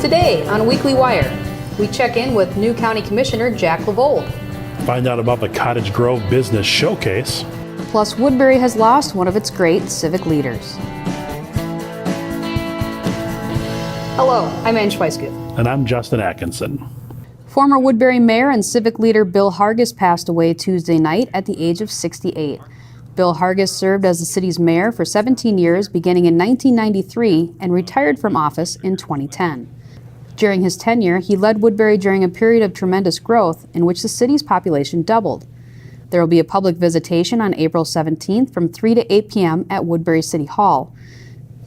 Today on Weekly Wire, we check in with new County Commissioner Jack LaVold. Find out about the Cottage Grove Business Showcase. Plus, Woodbury has lost one of its great civic leaders. Hello, I'm Ange Weisgut. And I'm Justin Atkinson. Former Woodbury Mayor and civic leader Bill Hargis passed away Tuesday night at the age of 68. Bill Hargis served as the city's mayor for 17 years, beginning in 1993, and retired from office in 2010. During his tenure, he led Woodbury during a period of tremendous growth in which the city's population doubled. There will be a public visitation on April 17th from 3 to 8 p.m. at Woodbury City Hall.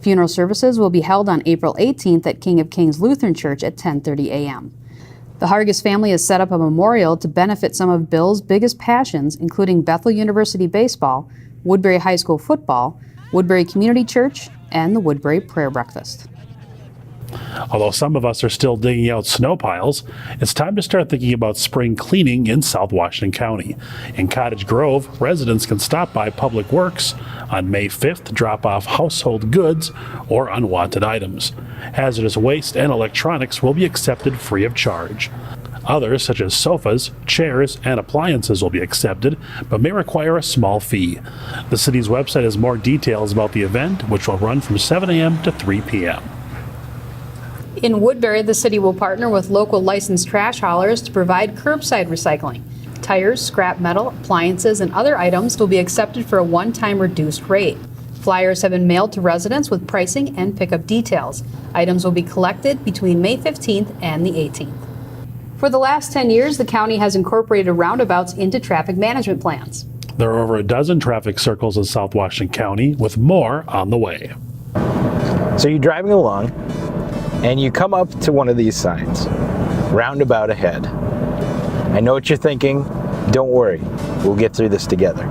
Funeral services will be held on April 18th at King of Kings Lutheran Church at 10:30 a.m. The Hargis family has set up a memorial to benefit some of Bill's biggest passions, including Bethel University baseball, Woodbury High School football, Woodbury Community Church, and the Woodbury Prayer Breakfast. Although some of us are still digging out snow piles, it's time to start thinking about spring cleaning in South Washington County. In Cottage Grove, residents can stop by Public Works on May 5th to drop off household goods or unwanted items. Hazardous waste and electronics will be accepted free of charge. Others, such as sofas, chairs, and appliances will be accepted, but may require a small fee. The city's website has more details about the event, which will run from 7 a.m. to 3 p.m. In Woodbury, the city will partner with local licensed trash haulers to provide curbside recycling. Tires, scrap metal, appliances, and other items will be accepted for a one-time reduced rate. Flyers have been mailed to residents with pricing and pickup details. Items will be collected between May 15th and the 18th. For the last 10 years, the county has incorporated roundabouts into traffic management plans. There are over a dozen traffic circles in South Washington County, with more on the way. So you're driving along, and you come up to one of these signs, roundabout ahead. I know what you're thinking. Don't worry, we'll get through this together.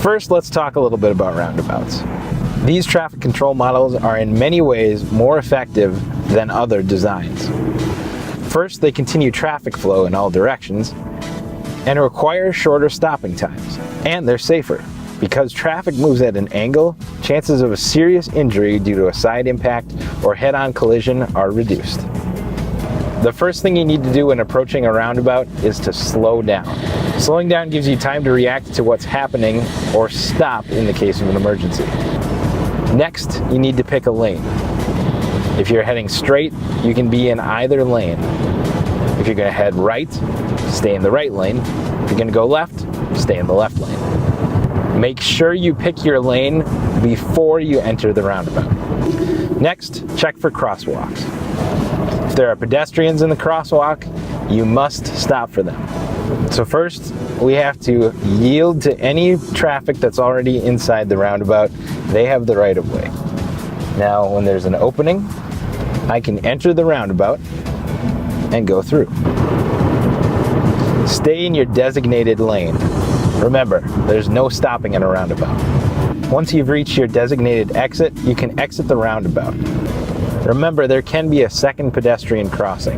First, let's talk a little bit about roundabouts. These traffic control models are in many ways more effective than other designs. First, they continue traffic flow in all directions and require shorter stopping times. And they're safer. Because traffic moves at an angle, chances of a serious injury due to a side impact or head-on collision are reduced. The first thing you need to do when approaching a roundabout is to slow down. Slowing down gives you time to react to what's happening or stop in the case of an emergency. Next, you need to pick a lane. If you're heading straight, you can be in either lane. If you're going to head right, stay in the right lane. If you're going to go left, stay in the left lane. Make sure you pick your lane before you enter the roundabout. Next, check for crosswalks. If there are pedestrians in the crosswalk, you must stop for them. So first, we have to yield to any traffic that's already inside the roundabout. They have the right of way. Now, when there's an opening, I can enter the roundabout and go through. Stay in your designated lane. Remember, there's no stopping in a roundabout. Once you've reached your designated exit, you can exit the roundabout. Remember, there can be a second pedestrian crossing.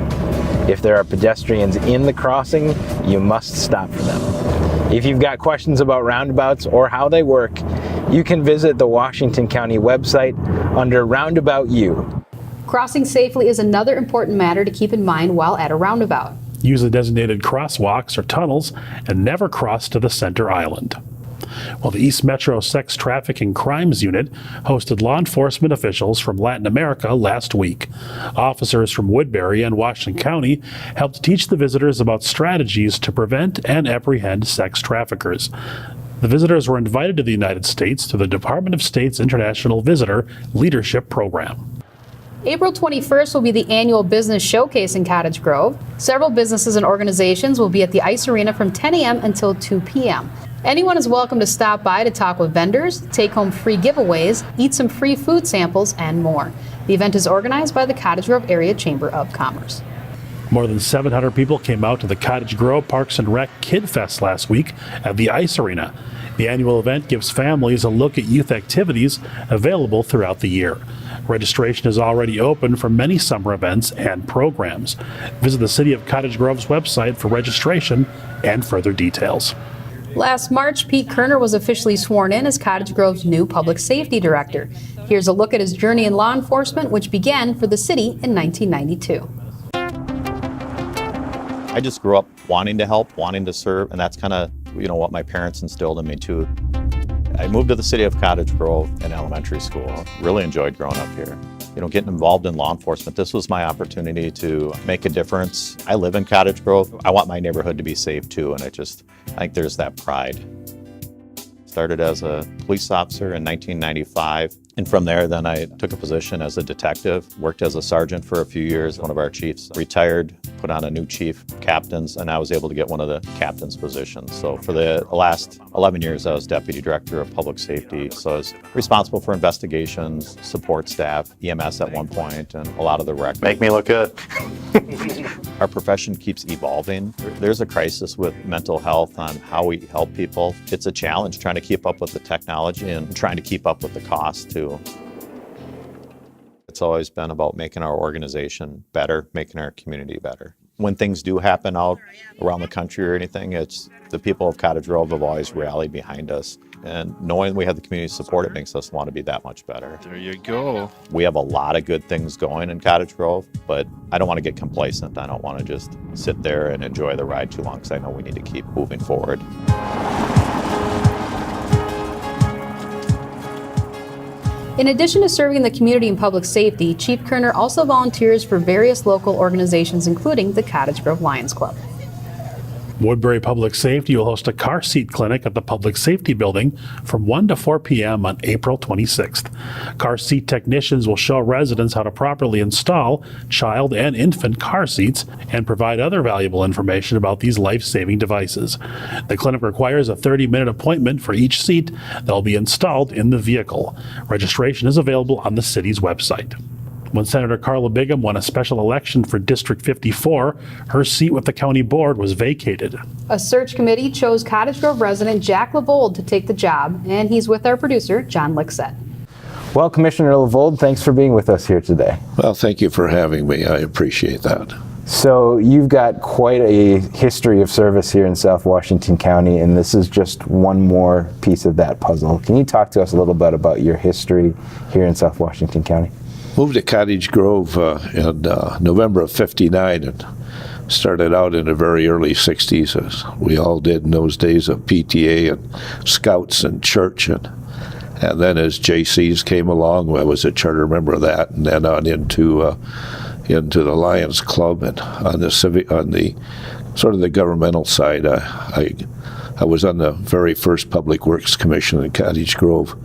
If there are pedestrians in the crossing, you must stop for them. If you've got questions about roundabouts or how they work, you can visit the Washington County website under Roundabout U. Crossing safely is another important matter to keep in mind while at a roundabout. Use the designated crosswalks or tunnels and never cross to the center island. Well, the East Metro Sex Trafficking Crimes Unit hosted law enforcement officials from Latin America last week. Officers from Woodbury and Washington County helped teach the visitors about strategies to prevent and apprehend sex traffickers. The visitors were invited to the United States through the Department of State's International Visitor Leadership Program. April 21st will be the annual business showcase in Cottage Grove. Several businesses and organizations will be at the Ice Arena from 10 a.m. until 2 p.m. Anyone is welcome to stop by to talk with vendors, take home free giveaways, eat some free food samples, and more. The event is organized by the Cottage Grove Area Chamber of Commerce. More than 700 people came out to the Cottage Grove Parks and Rec Kid Fest last week at the Ice Arena. The annual event gives families a look at youth activities available throughout the year. Registration is already open for many summer events and programs. Visit the City of Cottage Grove's website for registration and further details. Last March, Koerner was officially sworn in as Cottage Grove's new public safety director. Here's a look at his journey in law enforcement, which began for the city in 1992. I just grew up wanting to help, wanting to serve, and that's kind of, what my parents instilled in me too. I moved to the city of Cottage Grove in elementary school. Really enjoyed growing up here. Getting involved in law enforcement, this was my opportunity to make a difference. I live in Cottage Grove. I want my neighborhood to be safe too, and I think there's that pride. Started as a police officer in 1995. And from there, then I took a position as a detective, worked as a sergeant for a few years. One of our chiefs retired, put on a new chief, captains, and I was able to get one of the captain's positions. So for the last 11 years, I was deputy director of public safety. So I was responsible for investigations, support staff, EMS at one point, and a lot of the rec. Make me look good. Our profession keeps evolving. There's a crisis with mental health on how we help people. It's a challenge trying to keep up with the technology and trying to keep up with the cost too. It's always been about making our organization better, making our community better. When things do happen out around the country or anything, it's the people of Cottage Grove have always rallied behind us. And knowing we have the community support, it makes us want to be that much better. There you go. We have a lot of good things going in Cottage Grove, but I don't want to get complacent. I don't want to just sit there and enjoy the ride too long because I know we need to keep moving forward. In addition to serving in the community and public safety, Chief Koerner also volunteers for various local organizations, including the Cottage Grove Lions Club. Woodbury Public Safety will host a car seat clinic at the Public Safety Building from 1 to 4 p.m. on April 26th. Car seat technicians will show residents how to properly install child and infant car seats and provide other valuable information about these life-saving devices. The clinic requires a 30-minute appointment for each seat that will be installed in the vehicle. Registration is available on the city's website. When Senator Carla Bigham won a special election for District 54, her seat with the county board was vacated. A search committee chose Cottage Grove resident Jack LaVold to take the job, and he's with our producer, John Licksett. Well, Commissioner LaVold, thanks for being with us here today. Well, thank you for having me. I appreciate that. So you've got quite a history of service here in South Washington County, and this is just one more piece of that puzzle. Can you talk to us a little bit about your history here in South Washington County? Moved to Cottage Grove in November of '59 and started out in the very early 60s, as we all did in those days of PTA and Scouts and church. And then as JCs came along, I was a charter member of that, and then on into the Lions Club. And on the sort of the governmental side, I was on the very first Public Works Commission in Cottage Grove,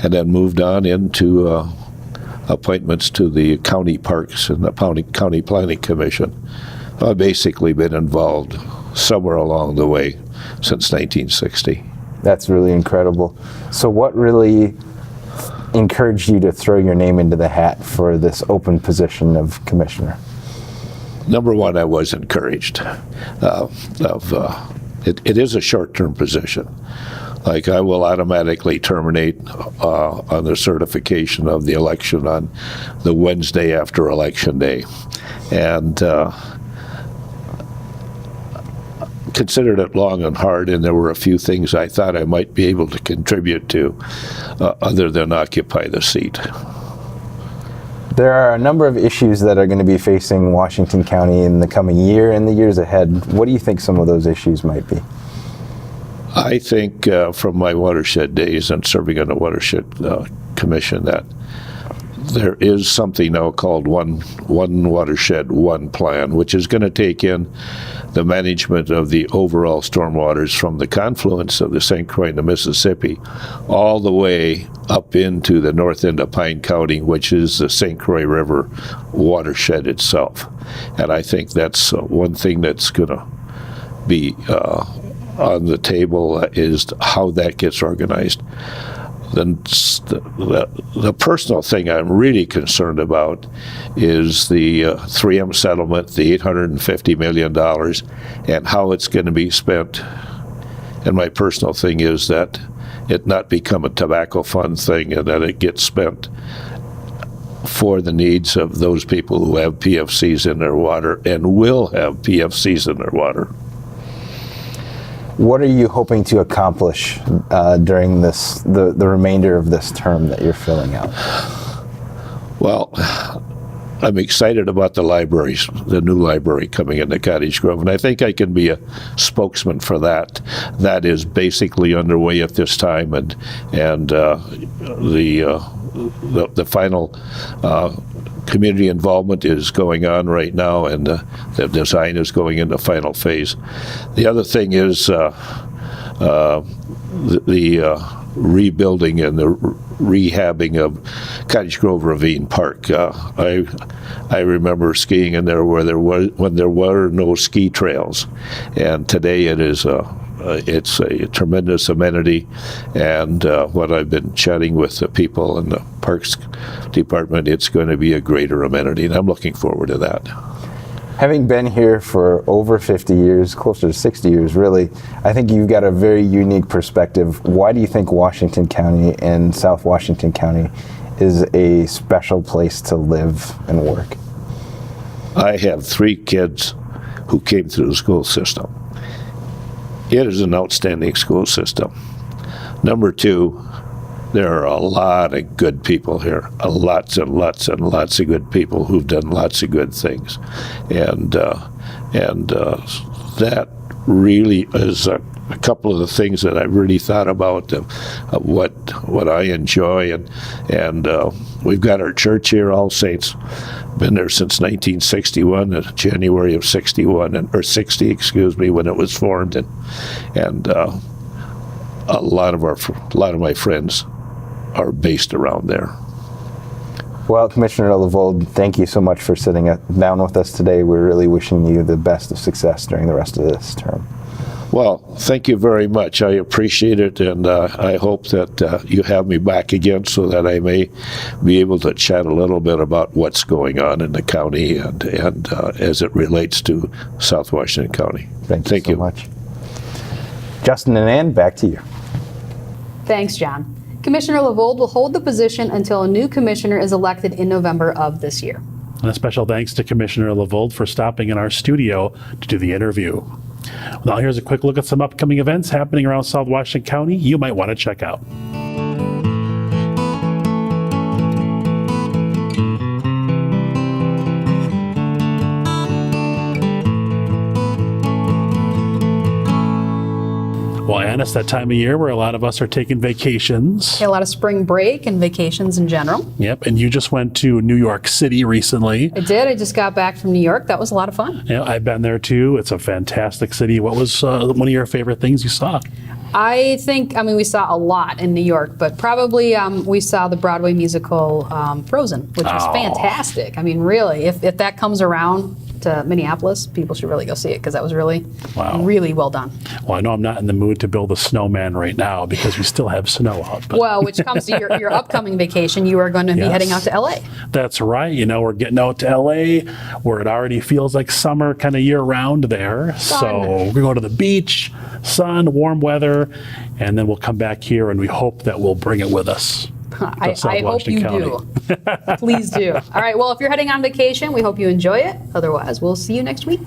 and then moved on into appointments to the county parks and the county planning commission. I've basically been involved somewhere along the way since 1960. That's really incredible. So what really encouraged you to throw your name into the hat for this open position of commissioner? Number one, I was encouraged. It is a short-term position. Like, I will automatically terminate on the certification of the election on the Wednesday after Election Day. And considered it long and hard, and there were a few things I thought I might be able to contribute to other than occupy the seat. There are a number of issues that are going to be facing Washington County in the coming year and the years ahead. What do you think some of those issues might be? I think from my watershed days and serving on the watershed commission that there is something now called one watershed, one plan, which is going to take in the management of the overall stormwaters from the confluence of the St. Croix and the Mississippi all the way up into the north end of Pine County, which is the St. Croix River watershed itself. And I think that's one thing that's going to be on the table is how that gets organized. Then the personal thing I'm really concerned about is the 3M settlement, the $850 million, and how it's going to be spent. And my personal thing is that it not become a tobacco fund thing, and that it gets spent for the needs of those people who have PFCs in their water and will have PFCs in their water. What are you hoping to accomplish during the remainder of this term that you're filling out? Well, I'm excited about the libraries, the new library coming into Cottage Grove, and I think I can be a spokesman for that. That is basically underway at this time, and the final community involvement is going on right now, and the design is going into final phase. The other thing is the rebuilding and the rehabbing of Cottage Grove Ravine Park. I remember skiing in there when there were no ski trails, and today it is it's a tremendous amenity. And what I've been chatting with the people in the Parks Department, it's going to be a greater amenity, and I'm looking forward to that. Having been here for over 50 years, closer to 60 years really, I think you've got a very unique perspective. Why do you think Washington County and South Washington County is a special place to live and work? I have 3 kids who came through the school system. It is an outstanding school system. Number 2, there are a lot of good people here, lots and lots and lots of good people who've done lots of good things, and that really is a couple of the things that I really thought about of what I enjoy, and we've got our church here, All Saints, been there since 1961, January of 61 or 60, excuse me, when it was formed, and a lot of my friends are based around there. Well, Commissioner LaVold, thank you so much for sitting down with us today. We're really wishing you the best of success during the rest of this term. Well, thank you very much. I appreciate it, and I hope that you have me back again so that I may be able to chat a little bit about what's going on in the county and as it relates to South Washington County. Thank you so much. Justin and Ann, back to you. Thanks, John. Commissioner LaVold will hold the position until a new commissioner is elected in November of this year. And a special thanks to Commissioner LaVold for stopping in our studio to do the interview. Now here's a quick look at some upcoming events happening around South Washington County you might want to check out. Well, Ann, it's that time of year where a lot of us are taking vacations. A lot of spring break and vacations in general. Yep, and you just went to New York City recently. I did. I just got back from New York. That was a lot of fun. Yeah, I've been there too. It's a fantastic city. What was one of your favorite things you saw? I mean, we saw a lot in New York, but probably we saw the Broadway musical Frozen, which was fantastic. I mean, really, if that comes around to Minneapolis, people should really go see it because that was really, really well done. Well, I know I'm not in the mood to build a snowman right now because we still have snow out. But. Well, which comes to your upcoming vacation. You are going to be heading out to LA. That's right. You know, we're getting out to LA where it already feels like summer kind of year round there. Fun. So we're going to the beach, sun, warm weather, and then we'll come back here and we hope that we'll bring it with us. I hope you do. Please do. All right. Well, if you're heading on vacation, we hope you enjoy it. Otherwise, we'll see you next week.